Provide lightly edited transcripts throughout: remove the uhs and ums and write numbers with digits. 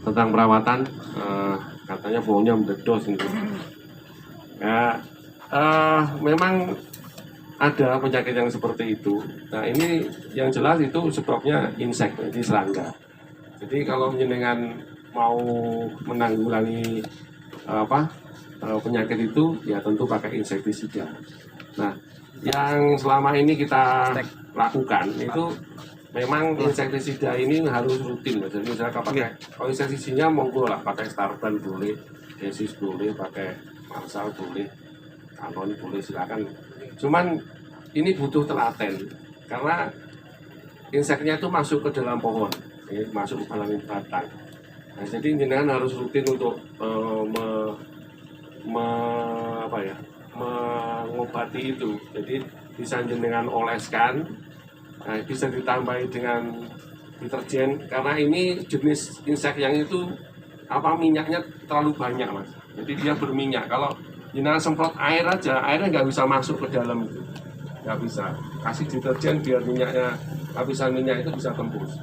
tentang perawatan, katanya pohonnya meledos itu. Ya, memang ada penyakit yang seperti itu. Nah ini yang jelas itu sebabnya insek, jadi serangga. Jadi kalau jenengan mau menanggulangi penyakit itu, ya tentu pakai insektisida. Nah yang selama ini kita lakukan itu memang insektisida ini harus rutin. Jadi misalnya pakai, kalau insektisidanya monggo lah, pakai Starban boleh, Desis boleh, pakai Marsal boleh, Anon boleh, silakan. Cuman ini butuh telaten karena inseknya itu masuk ke dalam pohon, masuk ke dalam batang. Nah, jadi jenengan harus rutin untuk mengobati itu. Jadi bisa jenengan oleskan, nah, bisa ditambahi dengan deterjen karena ini jenis insek yang itu minyaknya terlalu banyak, Mas. Jadi dia berminyak. Kalau jenengan semprot air aja, airnya nggak bisa masuk ke dalam itu, nggak bisa. Kasih deterjen biar minyaknya, lapisan minyak itu bisa tembus.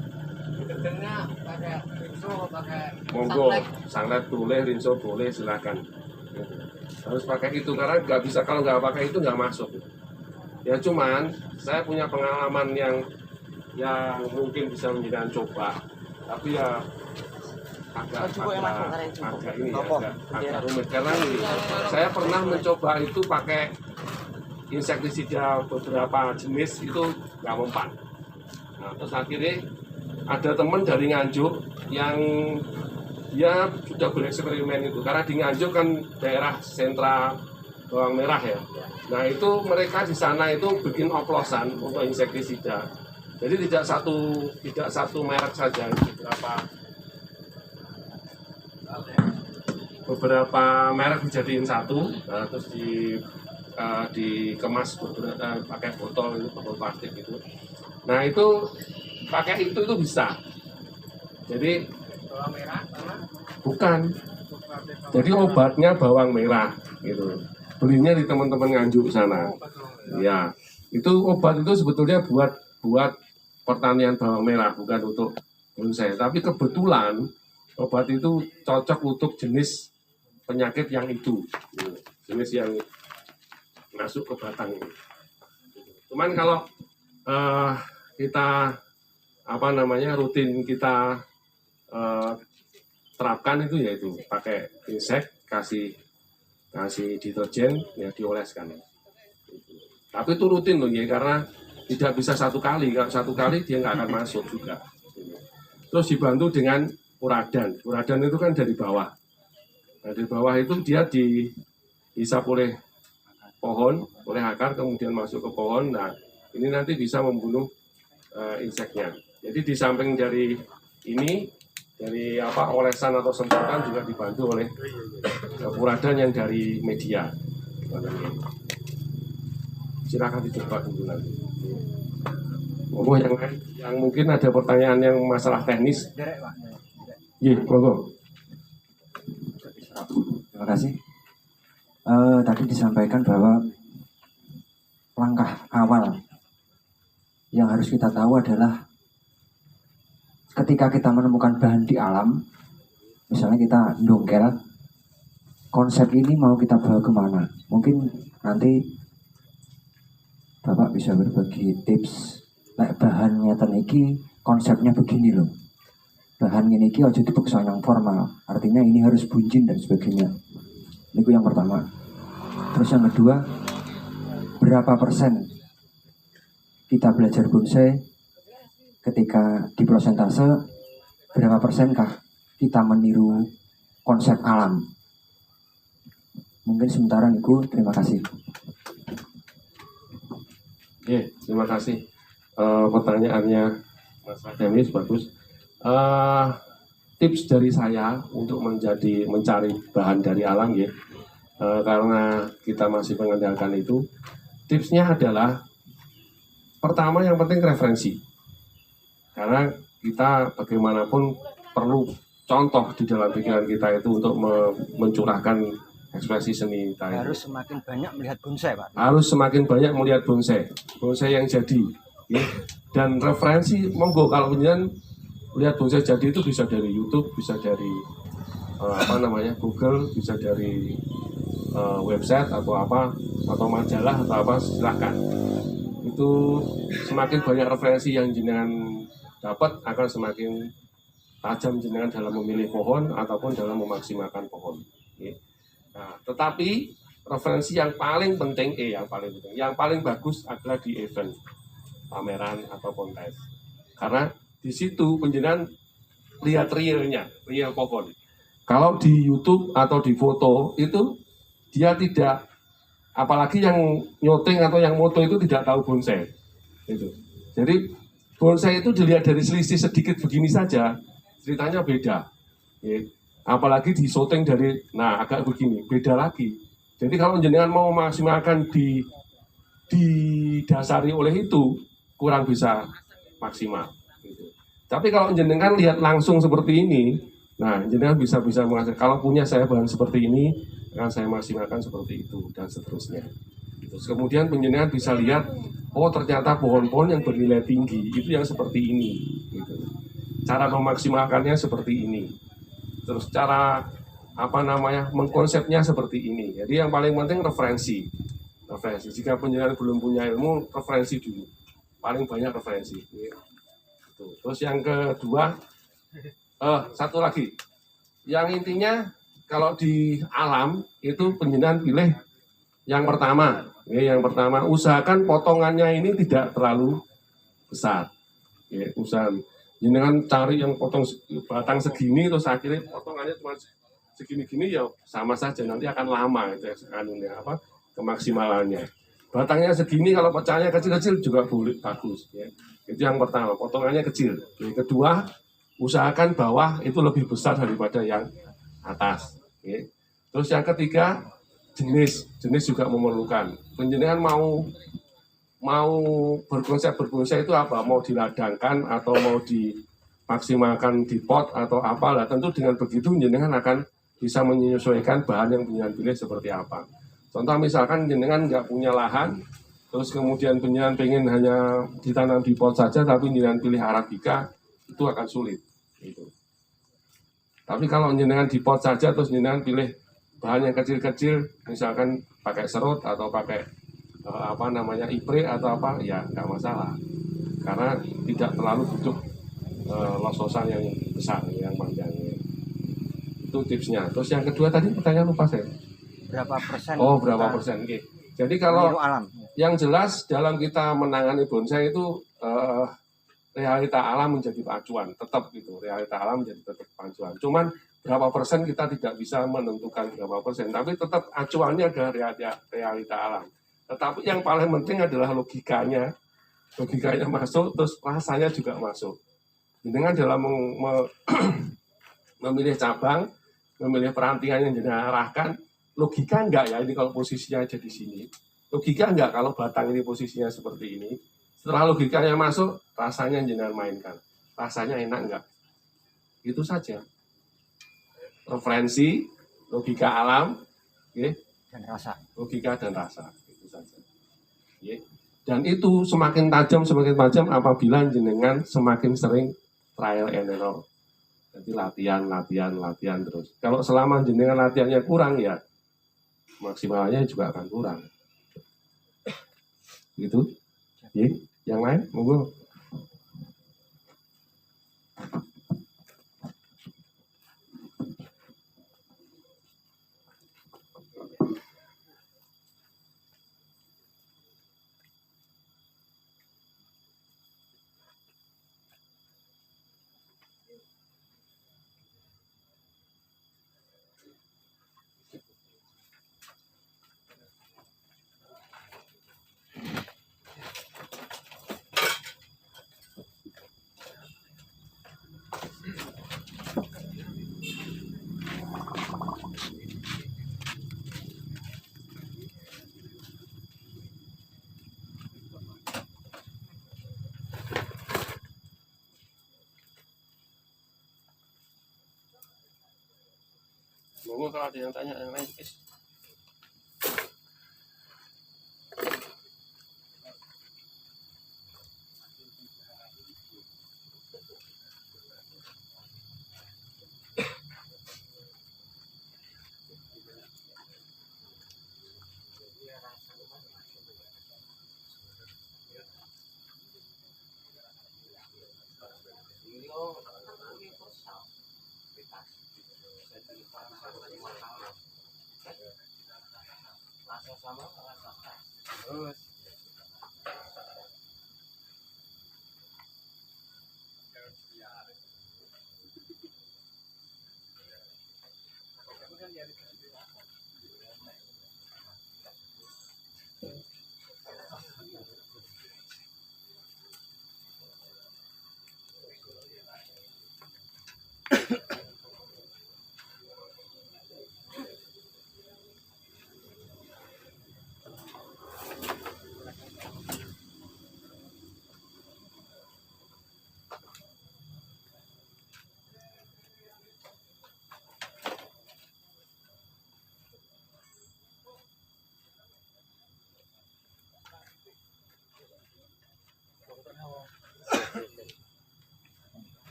Deterjennya pakai rinso, pakai monggo, sunlight boleh, rinso boleh, silakan. Harus pakai itu karena nggak bisa, kalau nggak pakai itu nggak masuk. Ya cuman saya punya pengalaman yang mungkin bisa menjadikan coba, tapi ya agak rumit karena ini saya pernah mencoba itu pakai insektisida beberapa jenis itu nggak mempan. Nah, terus akhirnya ada teman dari Nganjuk yang dia sudah bereksperimen itu karena di Nganjuk kan daerah sentra bawang merah ya. Nah itu mereka di sana itu bikin oplosan untuk insektisida. Jadi tidak satu merek saja, beberapa merek dijadiin satu, terus dikemas pakai botol plastik itu. Nah itu pakai itu bisa. Jadi bawang merah, bukan. Jadi obatnya bawang merah gitu. Belinya di teman-teman Nganjuk sana. Ya, itu obat itu sebetulnya buat pertanian bawang merah, bukan untuk bonsai. Tapi kebetulan obat itu cocok untuk jenis penyakit yang itu, jenis yang masuk ke batang. Cuman kalau kita rutin kita terapkan itu yaitu pakai insek, kasih deterjen, ya dioleskan. Tapi itu rutin loh ya, karena tidak bisa satu kali. Kalau satu kali dia nggak akan masuk juga. Terus dibantu dengan uradan. Uradan itu kan dari bawah. Nah, dari bawah itu dia dihisap oleh pohon, oleh akar, kemudian masuk ke pohon. Nah, ini nanti bisa membunuh inseknya. Jadi di samping dari ini, dari olesan atau semprotan juga dibantu oleh uradan yang dari media. Silakan dicoba dulu nanti. Oh, yang mungkin ada pertanyaan yang masalah teknis. Iya, monggo. Terima kasih. Tadi disampaikan bahwa langkah awal yang harus kita tahu adalah ketika kita menemukan bahan di alam, misalnya kita ndongkel, konsep ini mau kita bawa kemana? Mungkin nanti Bapak bisa berbagi tips. Bahan ngeten iki konsepnya begini loh. Bahan ini ojo dipaksa yang formal. Artinya ini harus buncin dan sebagainya. Itu yang pertama. Terus yang kedua, berapa persen kita belajar bonsai ketika di prosentase, berapa persenkah kita meniru konsep alam? Mungkin sementara niku, terima kasih. Terima kasih. Pertanyaannya Mas Demis bagus. Tips dari saya untuk mencari bahan dari alam ya, karena kita masih mengandalkan itu. Tipsnya adalah pertama yang penting referensi, karena kita bagaimanapun perlu contoh di dalam pikiran kita itu untuk mencurahkan ekspresi seni kita. Harus semakin banyak melihat bonsai, Pak. Harus semakin banyak melihat bonsai yang jadi. Ya. Dan referensi, monggo kalau penjenengan lihat bonsai jadi itu bisa dari YouTube, bisa dari Google, bisa dari website atau apa, atau majalah atau apa, silahkan. Itu semakin banyak referensi yang jenengan dapat, akan semakin tajam jenengan dalam memilih pohon ataupun dalam memaksimalkan pohon. Nah, tetapi referensi yang paling penting, yang paling bagus adalah di event, pameran atau kontes. Karena di situ penjenengan lihat real pohon. Kalau di YouTube atau di foto itu dia tidak, apalagi yang nyoteng atau yang moto itu tidak tahu bonsai. Itu. Jadi bonsai itu dilihat dari selisih sedikit begini saja, ceritanya beda. Ya. Apalagi di syuting dari, agak begini, beda lagi. Jadi kalau jenengan mau memaksimalkan didasari oleh itu, kurang bisa maksimal. Gitu. Tapi kalau jenengan lihat langsung seperti ini, jenengan bisa menghasilkan. Kalau punya saya bahan seperti ini, akan saya maksimalkan seperti itu dan seterusnya. Terus kemudian jenengan bisa lihat, oh ternyata pohon-pohon yang bernilai tinggi itu yang seperti ini. Gitu. Cara memaksimalkannya seperti ini. Terus cara mengkonsepnya seperti ini. Jadi yang paling penting referensi. Jika penjenengan belum punya ilmu, referensi dulu. Paling banyak referensi. Terus yang kedua, satu lagi. Yang intinya kalau di alam itu penjenengan pilih yang pertama. Yang pertama, usahakan potongannya ini tidak terlalu besar. Usahakan. Jenengan cari yang potong batang segini, terus akhirnya potongannya cuma segini-gini, ya sama saja, nanti akan lama itu kemaksimalannya. Batangnya segini, kalau pecahnya kecil-kecil juga boleh, bagus. Ya. Itu yang pertama, potongannya kecil. Yang kedua, usahakan bawah itu lebih besar daripada yang atas. Ya. Terus yang ketiga, jenis juga memerlukan. Penjenengan mau berkonsep berbonsai itu apa? Mau diladangkan atau mau dimaksimalkan di pot atau apa? Lah tentu dengan begitu jenengan akan bisa menyesuaikan bahan yang jenengan pilih seperti apa. Contoh misalkan jenengan nggak punya lahan, terus kemudian jenengan pengen hanya ditanam di pot saja, tapi jenengan pilih Arabica, itu akan sulit. Gitu. Tapi kalau jenengan di pot saja, terus jenengan pilih bahan yang kecil-kecil, misalkan pakai serut atau pakai ipre atau apa, ya nggak masalah, karena tidak terlalu butuh lososan yang besar, yang panjang. Itu tipsnya. Terus yang kedua tadi pertanyaan lupa saya. Berapa persen? Berapa persen? Okay. Jadi kalau alam. Yang jelas dalam kita menangani bonsai itu realita alam menjadi acuan, tetap gitu. Realita alam menjadi tetap acuan. Cuman berapa persen kita tidak bisa menentukan berapa persen, tapi tetap acuannya adalah realita alam. Tetapi yang paling penting adalah logikanya masuk, terus rasanya juga masuk. Dengan dalam memilih cabang, memilih perantingan yang diarahkan, logika enggak ya ini kalau posisinya ada di sini? Logika enggak kalau batang ini posisinya seperti ini? Setelah logikanya masuk, rasanya jangan mainkan. Rasanya enak enggak? Itu saja. Referensi, logika alam, dan rasa. Logika dan rasa. Dan itu semakin tajam apabila jenengan semakin sering trial and error. Jadi latihan terus. Kalau selama jenengan latihannya kurang, ya maksimalnya juga akan kurang. Gitu. Yang lain, monggo. Monggo kalau ada yang tanya yang lain, guys.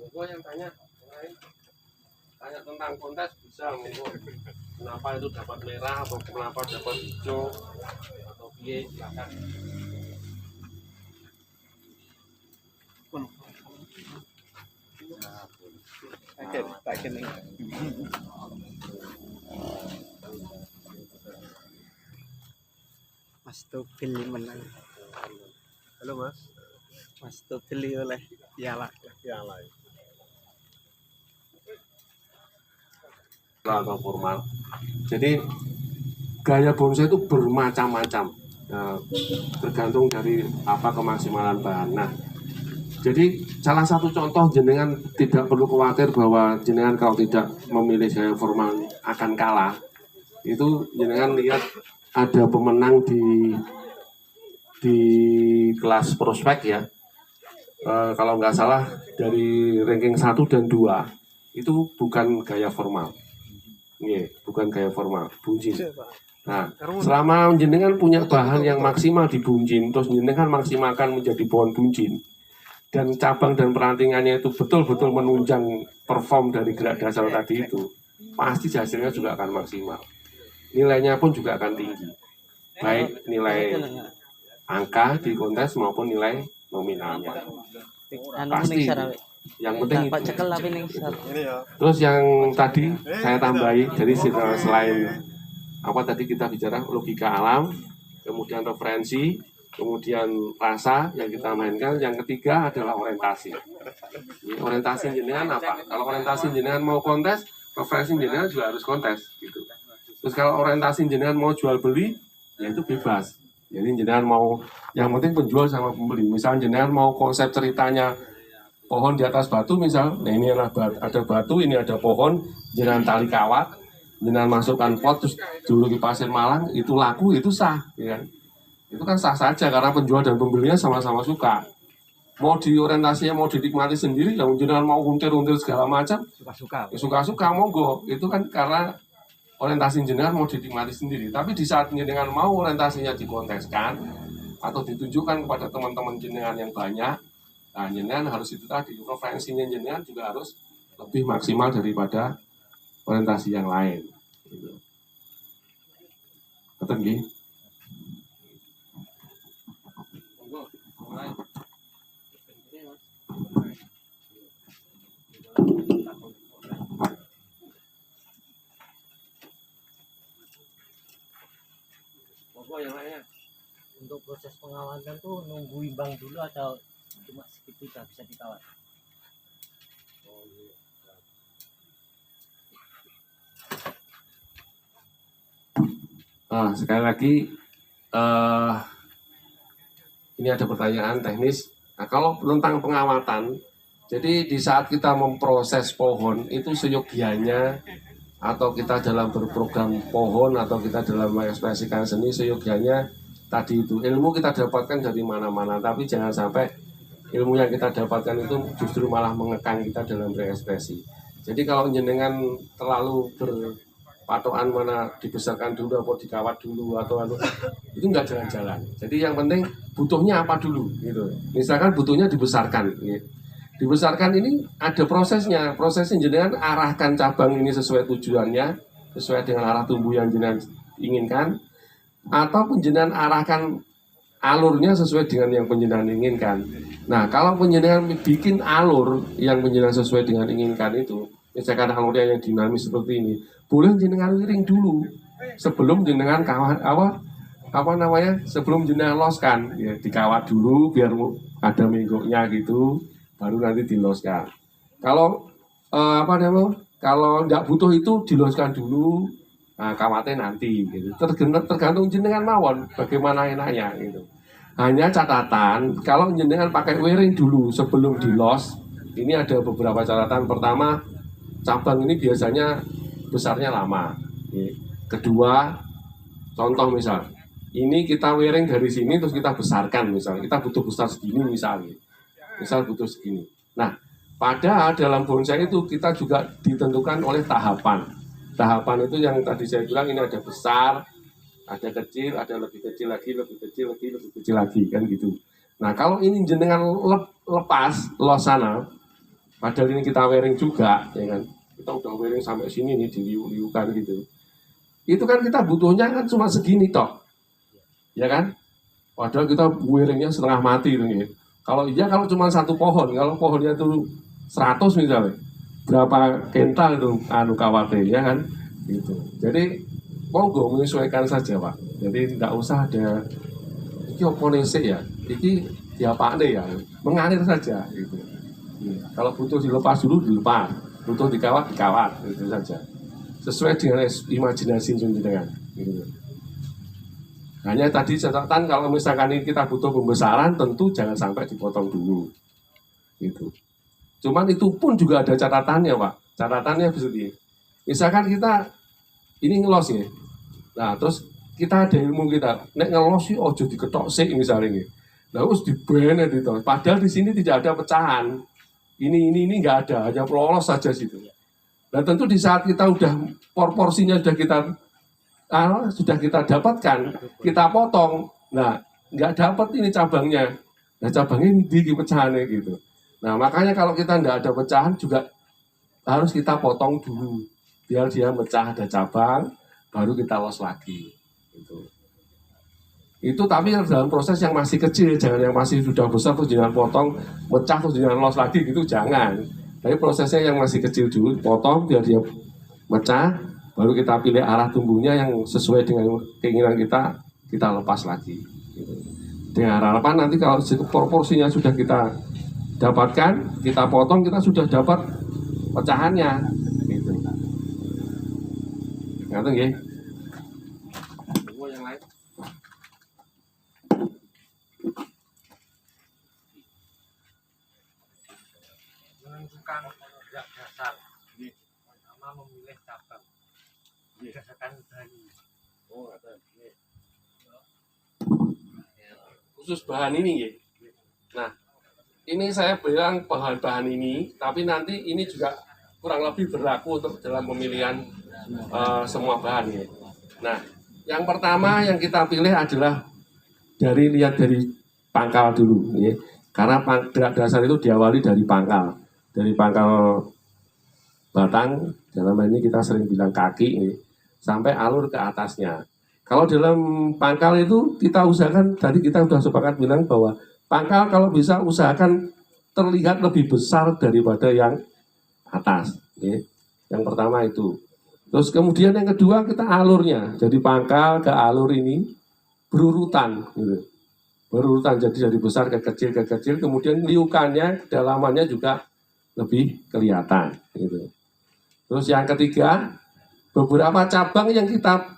Monggo yang tanya tentang kontes bisa, monggo. Kenapa itu dapat merah atau kenapa dapat hijau atau piye, silakan. Mas Tobel menang. Halo Mas. Mas Tobel oleh piala. Atau formal. Jadi gaya bonsai itu bermacam-macam, tergantung dari apa kemaksimalan bahan. Nah, jadi salah satu contoh jenengan tidak perlu khawatir bahwa jenengan kalau tidak memilih gaya formal akan kalah. Itu jenengan lihat ada pemenang di kelas prospek ya. Kalau nggak salah dari ranking 1 dan 2 itu bukan gaya formal. Bukan gaya formal, bunjin. Nah, selama jenengan punya bahan yang maksimal di bunjin, terus jenengan maksimalkan menjadi pohon bunjin, dan cabang dan perantingannya itu betul-betul menunjang perform dari gerak dasar tadi itu, pasti hasilnya juga akan maksimal. Nilainya pun juga akan tinggi, baik nilai angka di kontes maupun nilai nominalnya. Pasti. Yang penting itu. Terus yang tadi saya tambahi, jadi selain apa tadi kita bicara logika alam, kemudian referensi, kemudian rasa yang kita mainkan, yang ketiga adalah orientasi. Ini orientasi jenengan apa? Kalau orientasi jenengan mau kontes, referensi jenengan juga harus kontes gitu. Terus kalau orientasi jenengan mau jual beli, ya itu bebas. Jadi jenengan mau, yang penting penjual sama pembeli. Misalnya jenengan mau konsep ceritanya pohon di atas batu misal, nah ini ada batu, ini ada pohon, jenengan tali kawat, jenengan masukkan pot, terus dulu di pasir malang, itu laku, itu sah, ya. Itu kan sah saja karena penjual dan pembelinya sama-sama suka. Mau diorientasinya mau dinikmati sendiri, yang jenengan mau untir-untir segala macam, suka-suka, monggo. Itu kan karena orientasi jenengan mau dinikmati sendiri. Tapi di saat jenengan mau orientasinya dikonteskan atau ditunjukkan kepada teman-teman jenengan yang banyak, nah, jenengan harus itu tadi, referensinya jenengan juga harus lebih maksimal daripada orientasi yang lain. Betul nggih? Yang lainnya. Untuk proses pengawasan tuh nunggu imbang dulu atau cuma segitu udah bisa dikawal? Sekali lagi ini ada pertanyaan teknis. Nah, kalau tentang pengawatan, jadi di saat kita memproses pohon itu seyogianya, atau kita dalam berprogram pohon atau kita dalam mengekspresikan seni, seyogianya tadi itu ilmu kita dapatkan dari mana-mana, tapi jangan sampai ilmu yang kita dapatkan itu justru malah mengekang kita dalam berekspresi. Jadi kalau jenengan terlalu berpatokan mana dibesarkan dulu atau dikawat dulu atau itu nggak jalan-jalan. Jadi yang penting butuhnya apa dulu gitu. Misalkan butuhnya dibesarkan gitu. Dibesarkan ini ada prosesnya jenengan arahkan cabang ini sesuai tujuannya, sesuai dengan arah tumbuh yang jenengan inginkan. atau penjenengan arahkan alurnya sesuai dengan yang penjenengan inginkan. Nah, kalau penjenengan bikin alur yang penjenengan sesuai dengan inginkan itu, misalkan alurnya yang dinamis seperti ini, boleh jenengan wiring dulu sebelum jenengan sebelum jenengan loskan, ya dikawat dulu biar ada menggoknya gitu, baru nanti diloskan. Kalau kalau nggak butuh itu diloskan dulu, nah, kawatnya nanti gitu. Tergantung jenengan mawon bagaimana enaknya gitu. Hanya catatan kalau jenengan pakai wiring dulu sebelum dilos, ini ada beberapa catatan. Pertama, cabang ini biasanya besarnya lama. Kedua, contoh misal, ini kita wiring dari sini terus kita besarkan misal, kita butuh besar segini misal butuh segini. Nah, pada dalam bonsai itu kita juga ditentukan oleh tahapan. Tahapan itu yang tadi saya bilang ini ada besar, ada kecil, ada lebih kecil lagi, lebih kecil lagi, lebih kecil lagi, kan gitu. Nah, kalau ini jenengan lepas los sana, padahal ini kita wiring juga, ya kan? Kita udah wiring sampai sini nih, diliu-liukan gitu. Itu kan kita butuhnya kan cuma segini toh, ya kan? Padahal kita wiringnya setengah mati nih. Kalau cuma satu pohon, kalau pohonnya itu 100 misalnya, berapa kental itu kawatnya, ya kan? Gitu. Jadi monggo menyesuaikan saja Pak. Jadi tidak usah ada iki oponensi ya, iki diapane ya, mengalir saja gitu. Kalau butuh dilepas dulu dilepas, butuh dikawat itu saja. Sesuai dengan imajinasi jenengan. Gitu. Hanya tadi catatan kalau misalkan ini kita butuh pembesaran, tentu jangan sampai dipotong dulu. Gitu. Cuman itu pun juga ada catatannya Pak. Catatannya begini. Misalkan kita ini ngelos ya. Nah, terus kita ada ilmu kita, nek ngelos sih ojo diketok sik misalnya ini. Nah, terus dibene itu. Padahal di sini tidak ada pecahan. Ini nggak ada, hanya lolos saja situ. Nah, tentu di saat kita udah proporsinya sudah kita dapatkan, kita potong. Nah, nggak dapat ini cabangnya. Nah, cabangnya ini di pecahannya gitu. Nah, makanya kalau kita nggak ada pecahan juga harus kita potong dulu. Biar dia mecah ada cabang, baru kita los lagi. Itu tapi dalam proses yang masih kecil, jangan yang masih sudah besar terus jangan potong, mecah terus jangan los lagi gitu, jangan. Tapi prosesnya yang masih kecil dulu, potong biar dia mecah, baru kita pilih arah tumbuhnya yang sesuai dengan keinginan kita lepas lagi. Dengan harapan nanti kalau proporsinya sudah kita dapatkan, kita potong, kita sudah dapat pecahannya. Gitu. Ngerti nggih? Yang lain. Menentukan gerak dasar, pertama memilih cabang, berdasarkan bahan. Oh, khusus bahan ini ya. Nah, ini saya bilang bahan-bahan ini, tapi nanti ini juga kurang lebih berlaku untuk dalam pemilihan semua bahan ya. Nah, yang pertama yang kita pilih adalah lihat dari pangkal dulu ya. Karena gerak dasar itu diawali dari pangkal batang, dalam hal ini kita sering bilang kaki ini, sampai alur ke atasnya. Kalau dalam pangkal itu kita usahakan, tadi kita sudah sepakat bilang bahwa pangkal kalau bisa usahakan terlihat lebih besar daripada yang atas. Ya. Yang pertama itu. Terus kemudian yang kedua kita alurnya, jadi pangkal ke alur ini berurutan. Gitu. Berurutan, jadi dari besar ke kecil, kemudian liukannya, kedalamannya juga lebih kelihatan. Gitu. Terus yang ketiga, beberapa cabang yang kita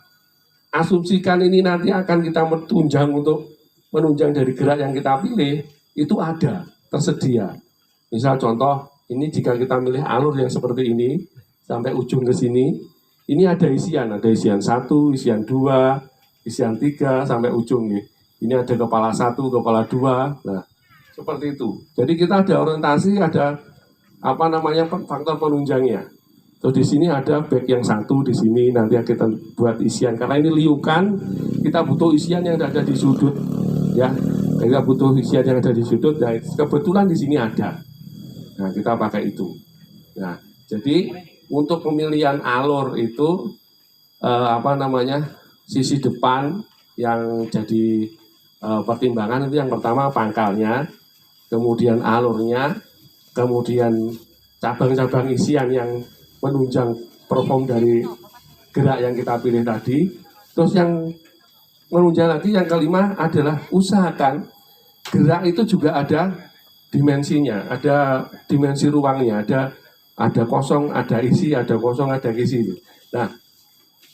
asumsikan ini nanti akan kita menunjang dari gerak yang kita pilih, itu ada, tersedia. Misal contoh, ini jika kita milih alur yang seperti ini, sampai ujung ke sini, ini ada isian 1, isian 2, isian 3, sampai ujung nih. Ini ada kepala 1, kepala 2, nah seperti itu. Jadi kita ada orientasi, ada faktor penunjangnya. Terus di sini ada back yang 1 di sini, nanti kita buat isian. Karena ini liukan, kita butuh isian yang ada di sudut, ya. Kita butuh isian yang ada di sudut. Nah, kebetulan di sini ada. Nah, kita pakai itu. Nah, jadi untuk pemilihan alur itu sisi depan yang jadi pertimbangan itu yang pertama pangkalnya, kemudian alurnya, kemudian cabang-cabang isian yang menunjang perform dari gerak yang kita pilih tadi. Terus yang menunjang lagi yang kelima adalah usahakan gerak itu juga ada dimensinya, ada dimensi ruangnya, ada kosong, ada isi, ada kosong, ada isi. Nah,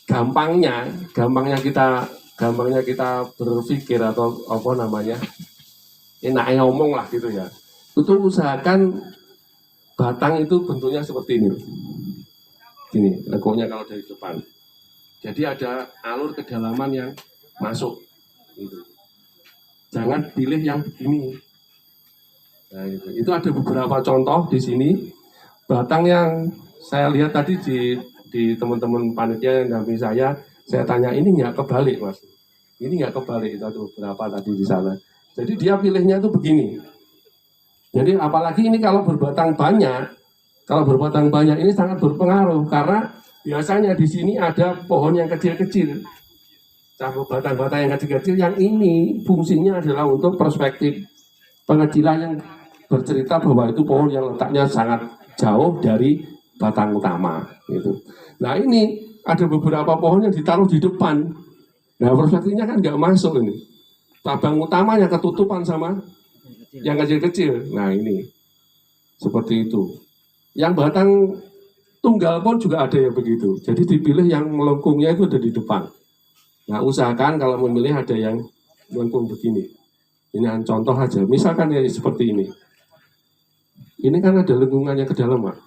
gampangnya kita berpikir atau apa namanya, enaknya ngomong lah gitu ya. Itu usahakan batang itu bentuknya seperti ini. Gini, lekuknya kalau dari depan. Jadi ada alur kedalaman yang masuk. Gitu. Jangan pilih yang begini. Nah, itu ada beberapa contoh di sini. Batang yang saya lihat tadi di teman-teman panitia yang dampingi saya tanya ini nggak kebalik mas. Ini nggak kebalik, itu ada beberapa tadi di sana. Jadi dia pilihnya itu begini. Jadi apalagi ini kalau berbatang banyak ini sangat berpengaruh karena biasanya di sini ada pohon yang kecil-kecil. Batang-batang yang kecil-kecil yang ini fungsinya adalah untuk perspektif pengecilan yang bercerita bahwa itu pohon yang letaknya sangat jauh dari batang utama gitu. Nah ini ada beberapa pohon yang ditaruh di depan. Nah perspektifnya kan nggak masuk ini. Cabang utamanya ketutupan sama yang kecil-kecil. Nah ini seperti itu. Yang batang tunggal pun juga ada yang begitu. Jadi dipilih yang melengkungnya itu ada di depan. Nah usahakan kalau memilih ada yang melengkung begini. Ini contoh aja. Misalkan ya seperti ini. Ini kan ada lengkungannya ke dalam, Pak.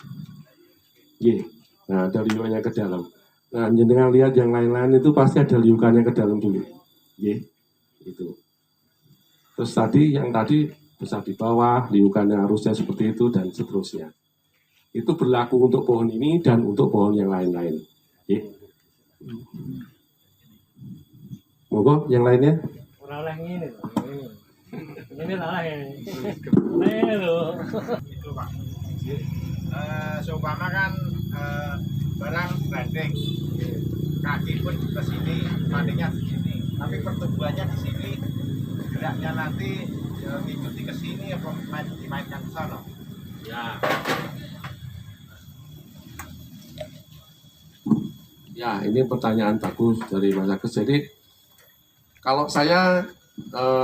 Nah, ada liukannya ke dalam. Nah, jenengan lihat yang lain-lain itu pasti ada liukannya ke dalam dulu. Itu. Terus yang tadi besar di bawah, liukannya harusnya seperti itu dan seterusnya. Itu berlaku untuk pohon ini dan untuk pohon yang lain-lain. Monggo yang lainnya. Kurang ini. Ini lah ini. Ini loh. Itu Pak. Seumpama kan barang branding, kaki pun ke sini, landingnya di sini, tapi pertumbuhannya di sini, geraknya nanti mengikuti ke sini apa dimainkan ke sana. Ya, ini pertanyaan bagus dari Mas Agus. Jadi kalau saya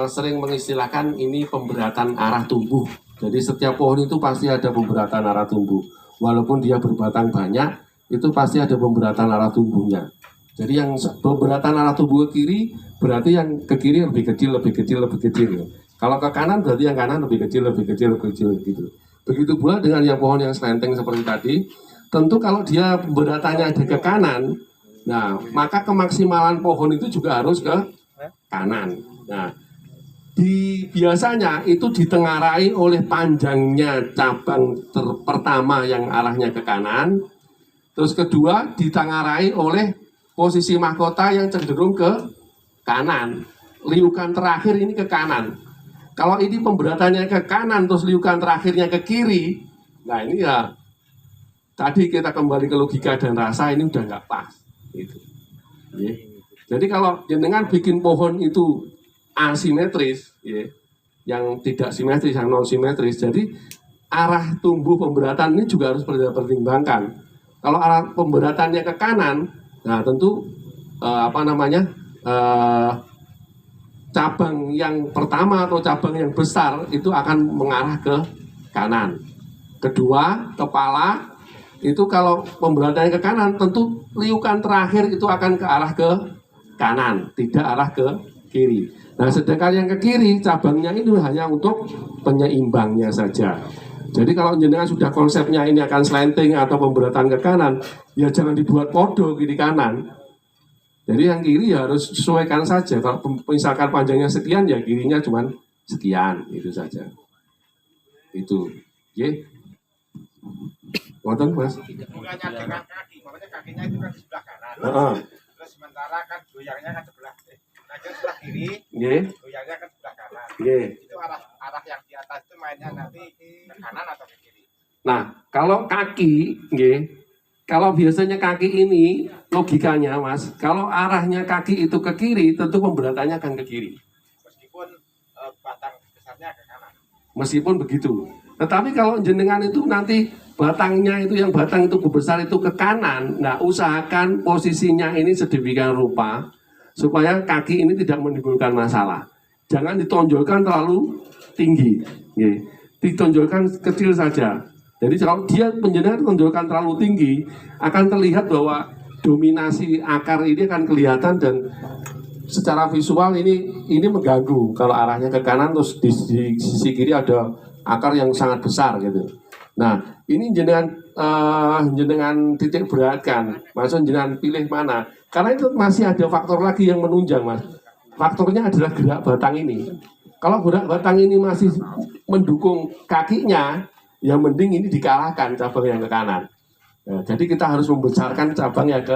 sering mengistilahkan ini pemberatan arah tumbuh. Jadi setiap pohon itu pasti ada pemberatan arah tumbuh. Walaupun dia berbatang banyak, itu pasti ada pemberatan arah tumbuhnya. Jadi yang pemberatan arah tumbuh ke kiri, berarti yang ke kiri lebih kecil. Kalau ke kanan, berarti yang kanan lebih kecil gitu. Begitu pula dengan yang pohon yang slanting seperti tadi. Tentu kalau dia pemberatannya ada ke kanan, nah maka kemaksimalan pohon itu juga harus ke kanan. Nah, biasanya itu ditengarai oleh panjangnya cabang pertama yang arahnya ke kanan. Terus kedua ditengarai oleh posisi mahkota yang cenderung ke kanan. Liukan terakhir ini ke kanan. Kalau ini pemberatannya ke kanan terus liukan terakhirnya ke kiri, nah ini ya tadi kita kembali ke logika dan rasa ini udah nggak pas. Gitu. Jadi kalau jenengan bikin pohon itu asimetris, yang tidak simetris, yang non simetris, jadi arah tumbuh pemberatan ini juga harus pertimbangkan. Kalau arah pemberatannya ke kanan, nah tentu cabang yang pertama atau cabang yang besar itu akan mengarah ke kanan. Kedua, kepala itu kalau pemberatannya ke kanan, tentu liukan terakhir itu akan ke arah ke kanan, tidak arah ke kiri. Nah, sedangkan yang ke kiri, cabangnya itu hanya untuk penyeimbangnya saja. Jadi kalau jenengan sudah konsepnya ini akan slanting atau pemberatan ke kanan, ya jangan dibuat podo kiri kanan. Jadi yang kiri ya harus sesuaikan saja. Kalau misalkan panjangnya sekian, ya kirinya cuma sekian, itu saja. Itu, Wonten Mas. Bukannya dengan kaki, makanya kakinya itu kan di sebelah kanan. Terus sementara kan goyangnya kan sebelah kiri, goyangnya kan sebelah kanan. Itu arah yang di atas itu mainnya nanti ke kanan atau ke kiri. Nah, kalau kaki, kalau biasanya kaki ini logikanya Mas, kalau arahnya kaki itu ke kiri, tentu pemberatannya akan ke kiri. Meskipun batang besarnya ke kanan. Meskipun begitu. Tetapi kalau jenengan itu nanti batangnya itu yang batang itu besar itu ke kanan, nah usahakan posisinya ini sedemikian rupa supaya kaki ini tidak menimbulkan masalah. Jangan ditonjolkan terlalu tinggi, ditonjolkan kecil saja. Jadi kalau dia penjenengan tonjolkan terlalu tinggi, akan terlihat bahwa dominasi akar ini akan kelihatan dan secara visual ini mengganggu. Kalau arahnya ke kanan terus di sisi kiri ada akar yang sangat besar gitu. Nah ini jenengan titik beratkan, maksud jenengan pilih mana? Karena itu masih ada faktor lagi yang menunjang Mas. Faktornya adalah gerak batang ini. Kalau gerak batang ini masih mendukung kakinya, yang mending ini dikalahkan cabang yang ke kanan. Nah, jadi kita harus membesarkan cabang yang ke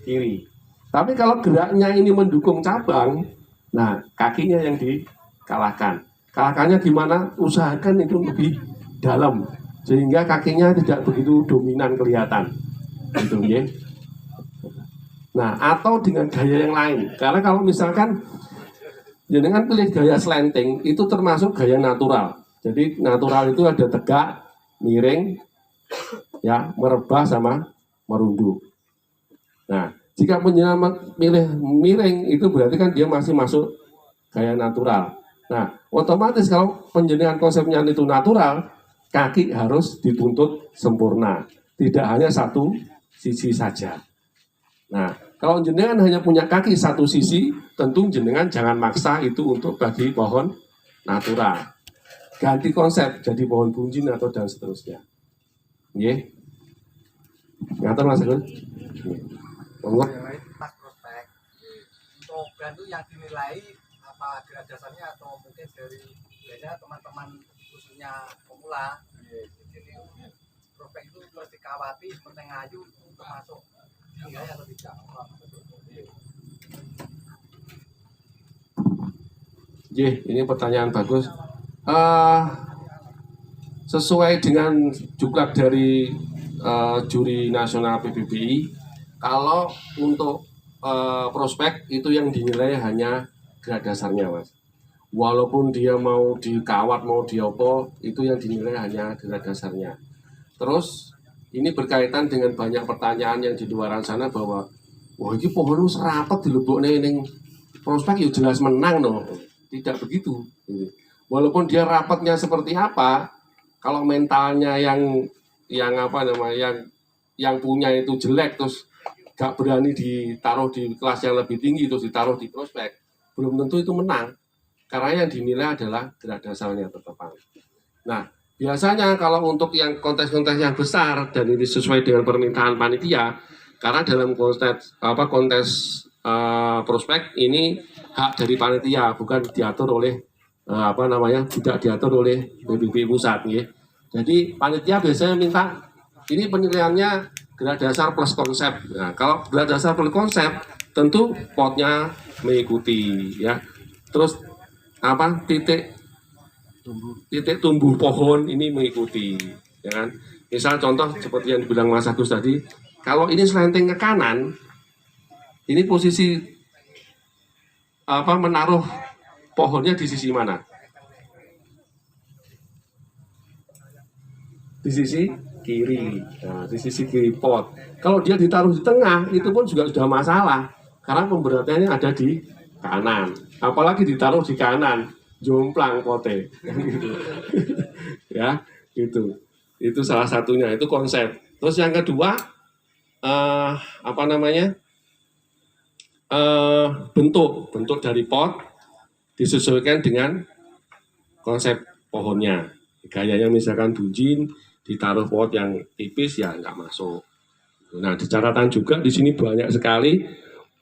kiri. Tapi kalau geraknya ini mendukung cabang, nah kakinya yang dikalahkan. Kalahkannya gimana? Usahakan itu lebih dalam sehingga kakinya tidak begitu dominan kelihatan. Gitu ya. Nah, atau dengan gaya yang lain. Karena kalau misalkan jenengan pilih gaya slanting, itu termasuk gaya natural. Jadi natural itu ada tegak, miring, ya, merebah sama merunduk. Nah, jika penjenengan milih miring itu berarti kan dia masih masuk gaya natural. Nah, otomatis kalau penjenengan konsepnya itu natural, kaki harus dituntut sempurna, tidak hanya satu sisi saja. Nah, kalau jenengan hanya punya kaki satu sisi, tentu jenengan jangan maksa itu untuk bagi pohon natural. Ganti konsep jadi pohon bunjin atau dan seterusnya. Nggih. Ngatur Mas Gun. Monggo. Mas prospek untuk brand itu yang dinilai apa gradasinya atau mungkin dari biasanya teman-teman khususnya pemula ini prospek itu harus dikawati seperti ngayu untuk masuk nilai atau tidak. Ini pertanyaan bagus. Sesuai dengan juklat dari juri nasional PBBI, kalau untuk prospek itu yang dinilai hanya grad dasarnya Mas. Walaupun dia mau dikawat, mau diopo, itu yang dinilai hanya grad dasarnya. Terus ini berkaitan dengan banyak pertanyaan yang di luar sana bahwa wah ini pohon serapat dilebokne ning prospek ya jelas menang no. Tidak begitu. Walaupun dia rapatnya seperti apa, kalau mentalnya yang punya itu jelek terus gak berani ditaruh di kelas yang lebih tinggi terus ditaruh di prospek, belum tentu itu menang. Karena yang dinilai adalah grad dasarnya tetap. Nah, biasanya kalau untuk yang kontes-kontes yang besar dan ini sesuai dengan permintaan panitia, karena dalam kontes prospek ini hak dari panitia, bukan diatur oleh tidak diatur oleh PBB pusat ya. Jadi panitia biasanya minta ini penilaiannya grad dasar plus konsep. Nah, kalau grad dasar plus konsep tentu potnya mengikuti ya. Terus titik tumbuh pohon ini mengikuti ya kan. Misal contoh seperti yang dibilang Mas Agus tadi, kalau ini slanting ke kanan, ini posisi menaruh pohonnya di sisi mana? Di sisi kiri. Nah, di sisi kiri pot. Kalau dia ditaruh di tengah, itu pun juga sudah masalah. Karena pemberatannya ada di kanan. Apalagi ditaruh di kanan, jomplang pote. Ya, gitu. Itu salah satunya, itu konsep. Terus yang kedua, bentuk dari pot disesuaikan dengan konsep pohonnya. Gayanya misalkan bunjin, ditaruh pot yang tipis ya nggak masuk. Nah, di catatan juga di sini banyak sekali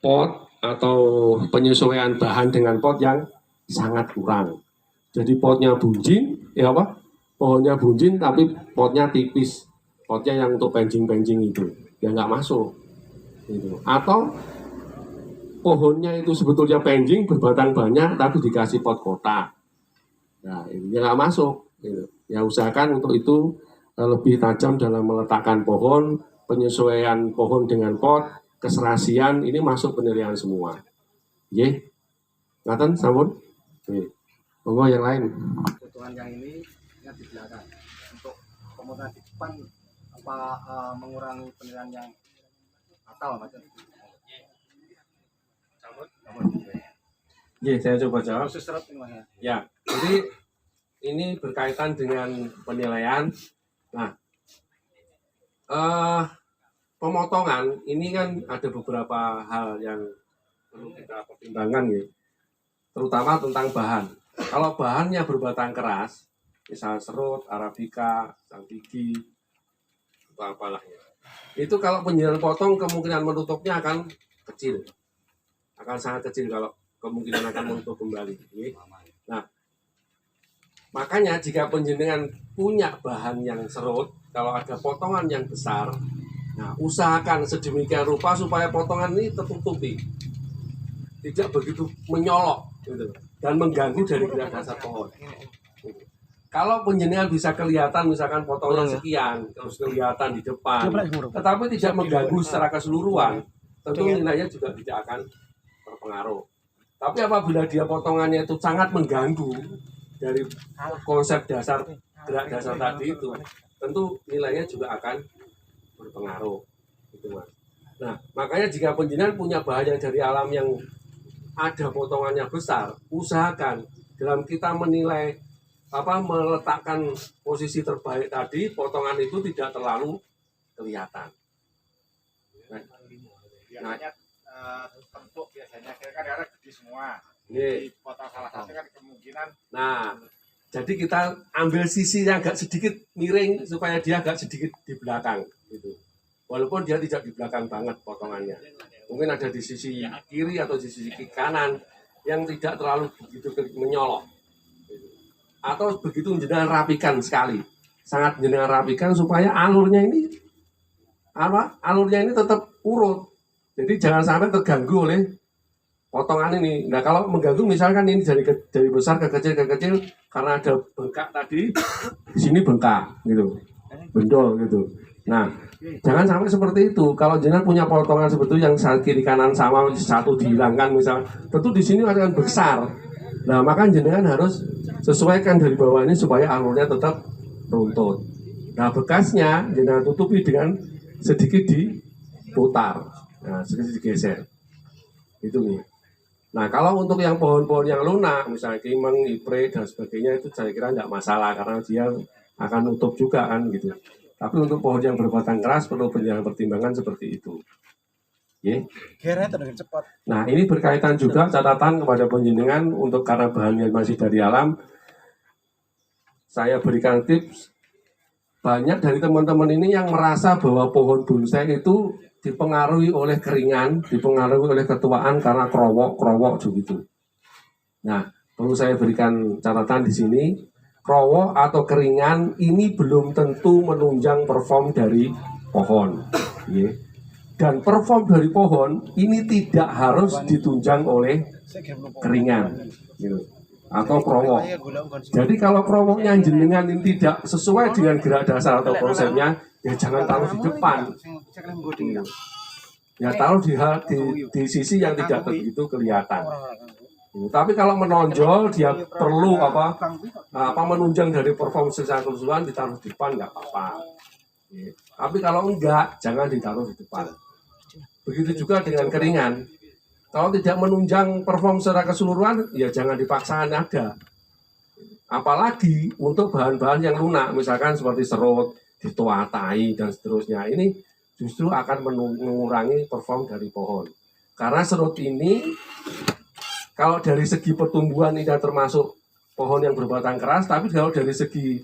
pot atau penyesuaian bahan dengan pot yang sangat kurang. Jadi potnya bunjin, pohonnya bunjin tapi potnya tipis, potnya yang untuk pancing-pancing itu, ya nggak masuk. Gitu. Atau pohonnya itu sebetulnya pancing berbatang banyak tapi dikasih pot kotak, nah ini nggak masuk. Gitu. Ya usahakan untuk itu lebih tajam dalam meletakkan pohon, penyesuaian pohon dengan pot, keserasian, ini masuk penilaian semua. Nggih. Ngaten sampun? Nggih. Monggo yang lain. Potongan yang ini ingat di belakang. Untuk pemotongan di depan apa mengurangi penilaian yang fatal macam itu. Nggih, saya coba jawab. Khusus seret ini Mas. Ya, jadi ini berkaitan dengan penilaian. Nah, pemotongan ini kan ada beberapa hal yang perlu kita pertimbangkan ya, terutama tentang bahan. Kalau bahannya berbatang keras, misal serut, arabica, sanggigi, atau apalah ya, itu kalau penjelasan potong kemungkinan menutupnya akan kecil, akan sangat kecil kalau kemungkinan akan menutup kembali. Nah, makanya jika penjenengan punya bahan yang serut, kalau ada potongan yang besar, nah usahakan sedemikian rupa supaya potongan ini tertutupi, tidak begitu menyolok gitu, dan mengganggu dari gerak dasar pohon. Kalau penjenengan bisa kelihatan misalkan potongan sekian, terus kelihatan di depan, tetapi tidak mengganggu secara keseluruhan, tentu nilainya juga tidak akan terpengaruh. Tapi apabila dia potongannya itu sangat mengganggu dari konsep dasar gerak dasar tadi itu, tentu nilainya juga akan berpengaruh. Gitu, Mas. Nah, makanya jika penjenengan punya bahan yang dari alam yang ada potongannya besar, usahakan dalam kita menilai meletakkan posisi terbaik tadi, potongan itu tidak terlalu kelihatan. Biasanya bentuk biasanya kadang-kadang gede semua. Nih. Dipotong salah satu kan kemungkinan. Nah, jadi kita ambil sisi yang agak sedikit miring supaya dia agak sedikit di belakang, gitu. Walaupun dia tidak di belakang banget potongannya, mungkin ada di sisi kiri atau di sisi kanan yang tidak terlalu begitu menyolok, gitu. Atau begitu jenengan rapikan sekali, sangat jenengan rapikan supaya alurnya ini tetap urut. Jadi jangan sampai terganggu oleh potongan ini. Nah, kalau mengganggu misalkan ini dari besar ke kecil karena ada bengkak tadi, di sini bengkak gitu, bendol gitu. Nah, jangan sampai seperti itu. Kalau jenengan punya potongan seperti itu yang kiri kanan sama, satu dihilangkan misal, tentu di sini akan besar. Nah, maka jenengan harus sesuaikan dari bawah ini supaya alurnya tetap runtut. Nah, bekasnya jenengan tutupi dengan sedikit diputar. Nah, sedikit digeser. Itu nih. Nah, kalau untuk yang pohon-pohon yang lunak, misalnya kimeng, ipre, dan sebagainya, itu saya kira tidak masalah karena dia akan nutup juga kan gitu. Tapi untuk pohon yang berbatang keras perlu pertimbangan seperti itu. Yeah. Nah, ini berkaitan juga catatan kepada penjenengan untuk karena bahannya masih dari alam. Saya berikan tips, banyak dari teman-teman ini yang merasa bahwa pohon bonsai itu dipengaruhi oleh keringan, dipengaruhi oleh ketuaan karena krowok begitu. Nah, perlu saya berikan catatan di sini, krowok atau keringan ini belum tentu menunjang perform dari pohon. Ya. Dan perform dari pohon ini tidak harus ditunjang oleh keringan, gitu, atau krowok. Jadi kalau krowoknya jenengan ini tidak sesuai dengan gerak dasar atau konsepnya, ya jangan taruh di depan. Ya taruh di sisi yang tidak begitu kelihatan. Tapi kalau menonjol dia perlu menunjang dari perform secara keseluruhan, ditaruh di depan nggak apa-apa. Tapi kalau enggak, jangan ditaruh di depan. Begitu juga dengan keringan. Kalau tidak menunjang perform secara keseluruhan, ya jangan dipaksakan ada. Apalagi untuk bahan-bahan yang lunak, misalkan seperti serut, dituatai dan seterusnya. Ini justru akan mengurangi perform dari pohon. Karena serut ini, kalau dari segi pertumbuhan tidak termasuk pohon yang berbatang keras, tapi kalau dari segi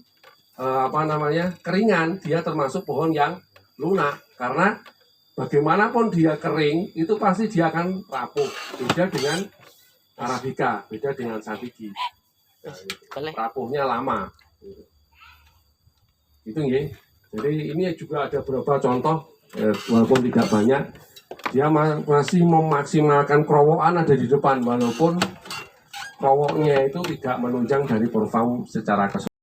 keringan, dia termasuk pohon yang lunak. Karena bagaimanapun dia kering, itu pasti dia akan rapuh. Beda dengan arabica, beda dengan sanggigi. Rapuhnya lama. Itu ya. Jadi ini juga ada beberapa contoh, walaupun tidak banyak, dia masih memaksimalkan kerowokan ada di depan, walaupun krowoknya itu tidak menunjang dari perform secara keseluruhan.